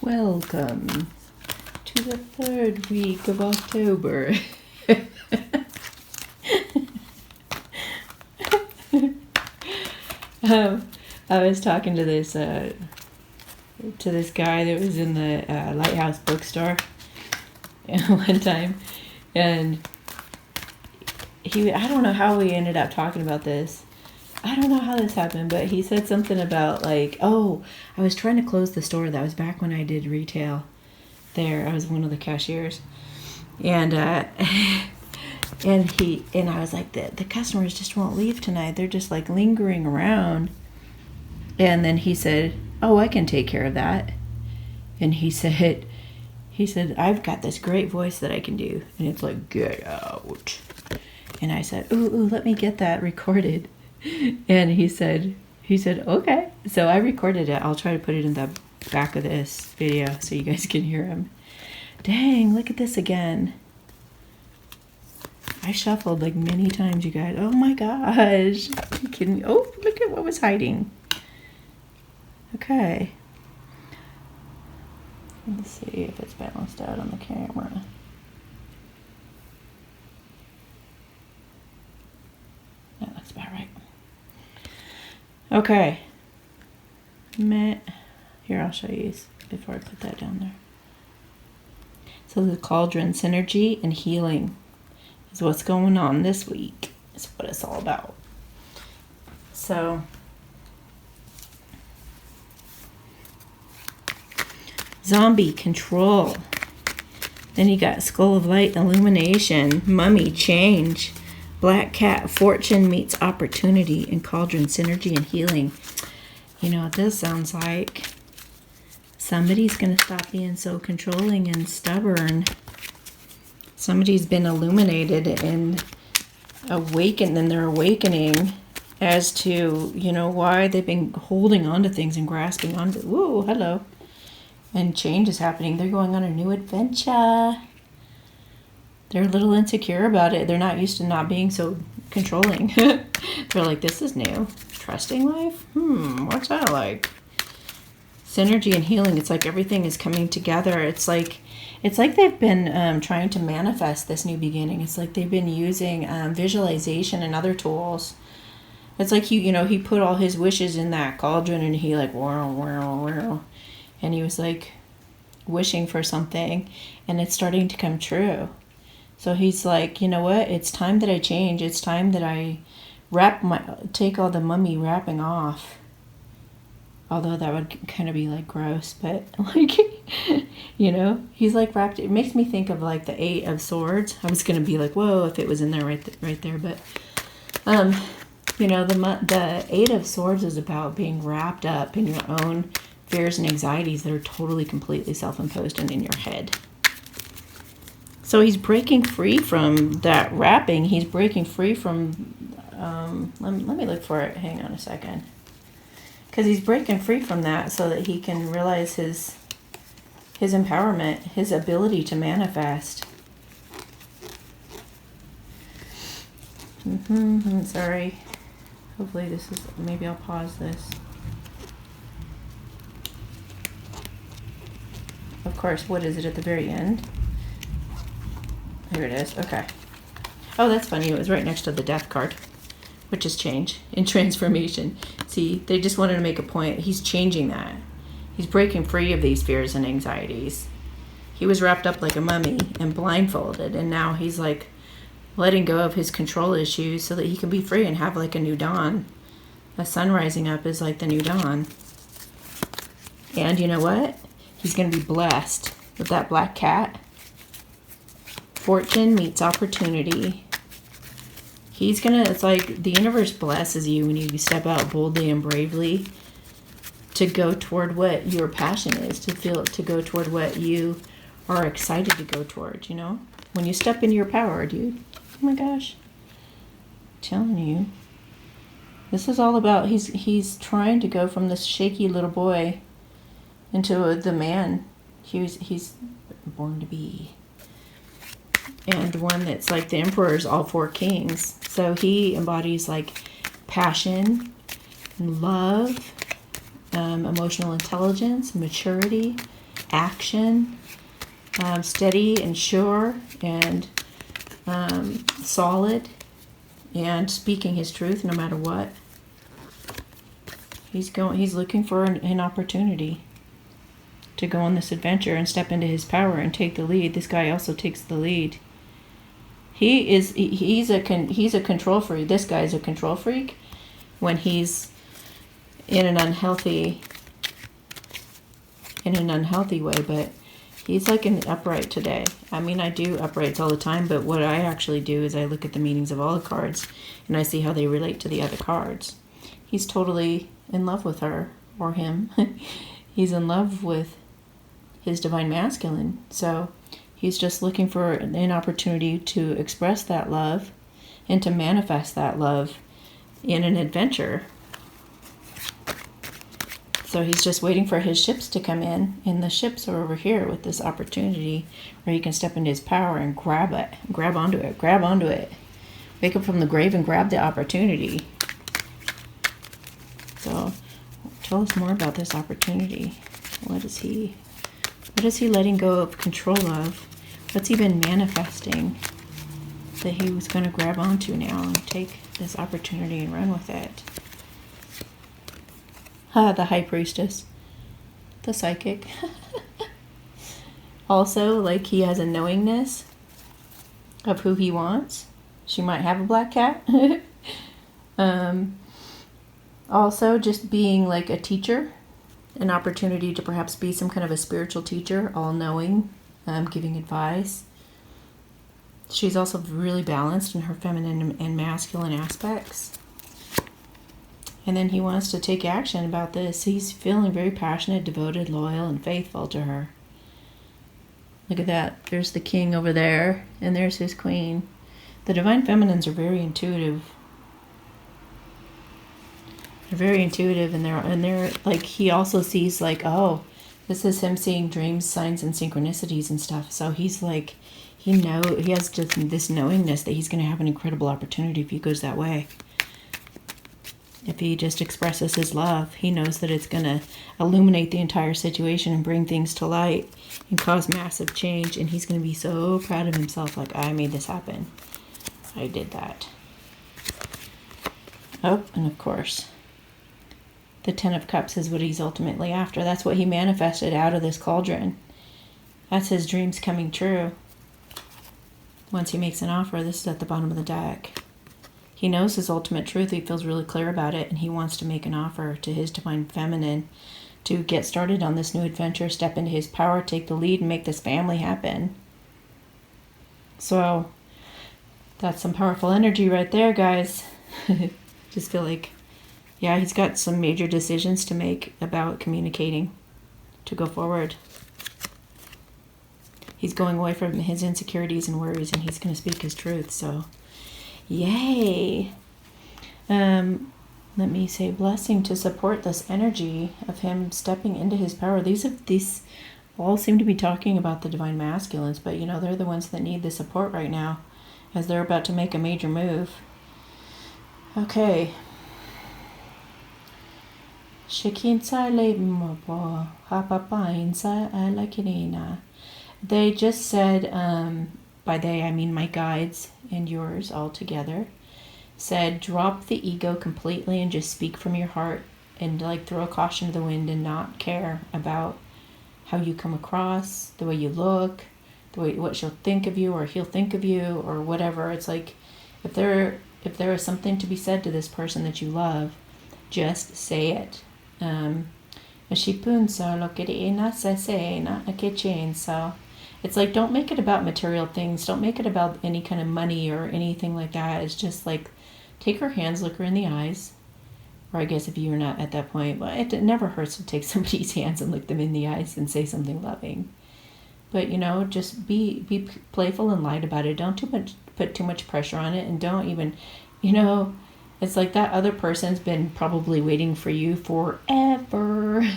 Welcome to the third week of October. I was talking to this guy that was in the Lighthouse bookstore one time, and I don't know how we ended up talking about this. I don't know how this happened, but he said something about like, oh, I was trying to close the store. That was back when I did retail there. I was one of the cashiers. And and I was like, the customers just won't leave tonight. They're just like lingering around. And then he said, oh, I can take care of that. And he said, I've got this great voice that I can do. And it's like, get out. And I said, ooh, let me get that recorded. And he said, okay. So I recorded it. I'll try to put it in the back of this video so you guys can hear him. Dang, look at this again. I shuffled like many times, you guys. Oh my gosh. Are you kidding me? Oh, look at what was hiding. Okay. Let's see if it's balanced out on the camera. That looks about right. Okay. Here, I'll show you before I put that down there. So the cauldron synergy and healing is what's going on this week. Is what it's all about. So zombie control. Then you got skull of light illumination, mummy change, black cat fortune meets opportunity, and cauldron synergy and healing. You know what this sounds like? Somebody's going to stop being so controlling and stubborn. Somebody's been illuminated and awakened, and they're awakening as to, you know, why they've been holding on to things and grasping onto. Whoa, hello. And change is happening. They're going on a new adventure. They're a little insecure about it. They're not used to not being so controlling. They're like, this is new. Trusting life? What's that like? Synergy and healing. It's like everything is coming together. It's like they've been trying to manifest this new beginning. It's like they've been using visualization and other tools. It's like he put all his wishes in that cauldron, and he like whirl, and he was like wishing for something, and it's starting to come true. So he's like, you know what? It's time that I change. It's time that I take all the mummy wrapping off. Although that would kind of be like gross, but like, he's like wrapped. It makes me think of like the 8 of Swords. I was going to be like, whoa, if it was in there right there. But, the 8 of Swords is about being wrapped up in your own fears and anxieties that are totally, completely self-imposed and in your head. So he's breaking free from that wrapping. He's breaking free from, let me look for it. Hang on a second. Because he's breaking free from that so that he can realize his empowerment, his ability to manifest. Sorry. Hopefully maybe I'll pause this. Of course, what is it at the very end? Here it is. Okay. Oh, that's funny. It was right next to the death card, which is change and transformation. See, they just wanted to make a point. He's changing that. He's breaking free of these fears and anxieties. He was wrapped up like a mummy and blindfolded, and now he's like letting go of his control issues so that he can be free and have like a new dawn. The sun rising up is like the new dawn. And you know what? He's going to be blessed with that black cat. Fortune meets opportunity. It's like the universe blesses you when you step out boldly and bravely to go toward what your passion is, to go toward what you are excited to go toward, When you step into your power, dude. Oh my gosh. I'm telling you. This is all about, he's trying to go from this shaky little boy into the man he's born to be. And the one that's like the emperor's all 4 kings. So he embodies like passion, love, emotional intelligence, maturity, action, steady and sure and solid, and speaking his truth no matter what. He's looking for an opportunity to go on this adventure and step into his power and take the lead. This guy also takes the lead. He's a control freak. This guy's a control freak when he's in an unhealthy way, but he's like an upright today. I mean, I do uprights all the time, but what I actually do is I look at the meanings of all the cards and I see how they relate to the other cards. He's totally in love with her or him. He's in love with his divine masculine. So he's just looking for an opportunity to express that love and to manifest that love in an adventure. So he's just waiting for his ships to come in, and the ships are over here with this opportunity where he can step into his power and grab onto it. Wake up from the grave and grab the opportunity. So tell us more about this opportunity. What is he letting go of control of? What's he been manifesting that he was going to grab onto now and take this opportunity and run with it? The High Priestess. The Psychic. Also, like, he has a knowingness of who he wants. She might have a black cat. Also, just being like a teacher. An opportunity to perhaps be some kind of a spiritual teacher, all-knowing, giving advice. She's also really balanced in her feminine and masculine aspects. And then he wants to take action about this. He's feeling very passionate, devoted, loyal, and faithful to her. Look at that. There's the king over there, and there's his queen. The divine feminines are very intuitive. They're very intuitive, and they're like, he also sees like, oh, this is him seeing dreams, signs, and synchronicities and stuff. So he's like, he has just this knowingness that he's going to have an incredible opportunity if he goes that way. If he just expresses his love, he knows that it's going to illuminate the entire situation and bring things to light and cause massive change. And he's going to be so proud of himself, like, I made this happen. I did that. Oh, and of course, the Ten of Cups is what he's ultimately after. That's what he manifested out of this cauldron. That's his dreams coming true. Once he makes an offer, this is at the bottom of the deck. He knows his ultimate truth. He feels really clear about it, and he wants to make an offer to his divine feminine to get started on this new adventure, step into his power, take the lead, and make this family happen. So that's some powerful energy right there, guys. Just feel like, yeah, he's got some major decisions to make about communicating to go forward. He's going away from his insecurities and worries, and he's going to speak his truth. So yay. Let me say blessing to support this energy of him stepping into his power. These all seem to be talking about the divine masculines, but they're the ones that need the support right now as they're about to make a major move. Okay. They just said, by they I mean my guides and yours all together, said drop the ego completely and just speak from your heart and like throw caution to the wind and not care about how you come across, the way you look, the way what she'll think of you or he'll think of you or whatever. It's like if there is something to be said to this person that you love, just say it. So it's like, don't make it about material things. Don't make it about any kind of money or anything like that. It's just like, take her hands, look her in the eyes. Or I guess if you're not at that point, well, it never hurts to take somebody's hands and look them in the eyes and say something loving. But, just be playful and light about it. Don't put too much pressure on it. And don't even, it's like that other person's been probably waiting for you forever.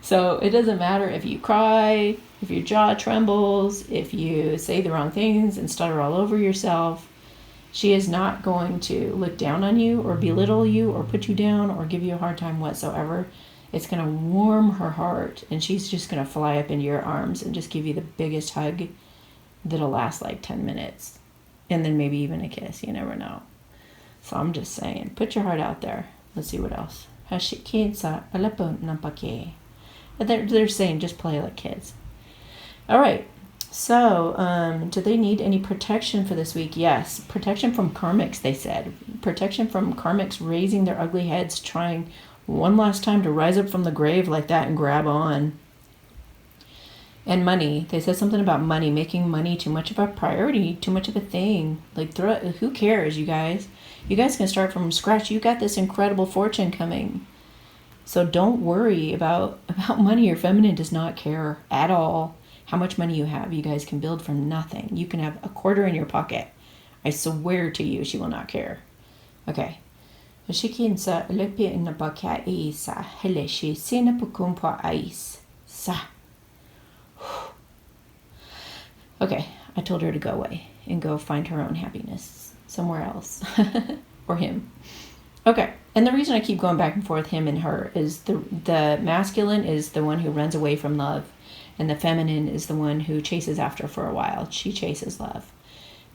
So it doesn't matter if you cry, if your jaw trembles, if you say the wrong things and stutter all over yourself. She is not going to look down on you or belittle you or put you down or give you a hard time whatsoever. It's going to warm her heart, and she's just going to fly up into your arms and just give you the biggest hug that'll last like 10 minutes. And then maybe even a kiss. You never know. So I'm just saying, put your heart out there. Let's see what else. They're saying just play like kids. All right. So, do they need any protection for this week? Yes. Protection from karmics, they said. Protection from karmics raising their ugly heads, trying one last time to rise up from the grave like that and grab on. And money. They said something about money, making money too much of a priority, too much of a thing. Like, who cares, you guys? You guys can start from scratch. You got this incredible fortune coming. So don't worry about money. Your feminine does not care at all how much money you have. You guys can build from nothing. You can have a quarter in your pocket. I swear to you, she will not care. Okay. Okay, I told her to go away and go find her own happiness somewhere else. Or him. Okay, and the reason I keep going back and forth, him and her, is the masculine is the one who runs away from love, and the feminine is the one who chases after for a while. She chases love.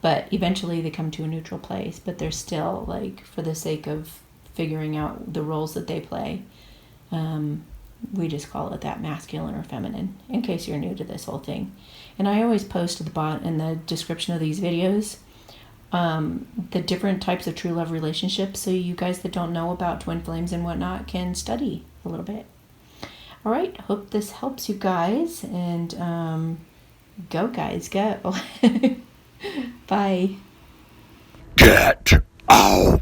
But eventually they come to a neutral place, but they're still, like, for the sake of figuring out the roles that they play, we just call it that, masculine or feminine, in case you're new to this whole thing. And I always post at the bottom in the description of these videos the different types of true love relationships, so you guys that don't know about twin flames and whatnot can study a little bit. All right, hope this helps you guys, and go guys, go. Bye. Get out.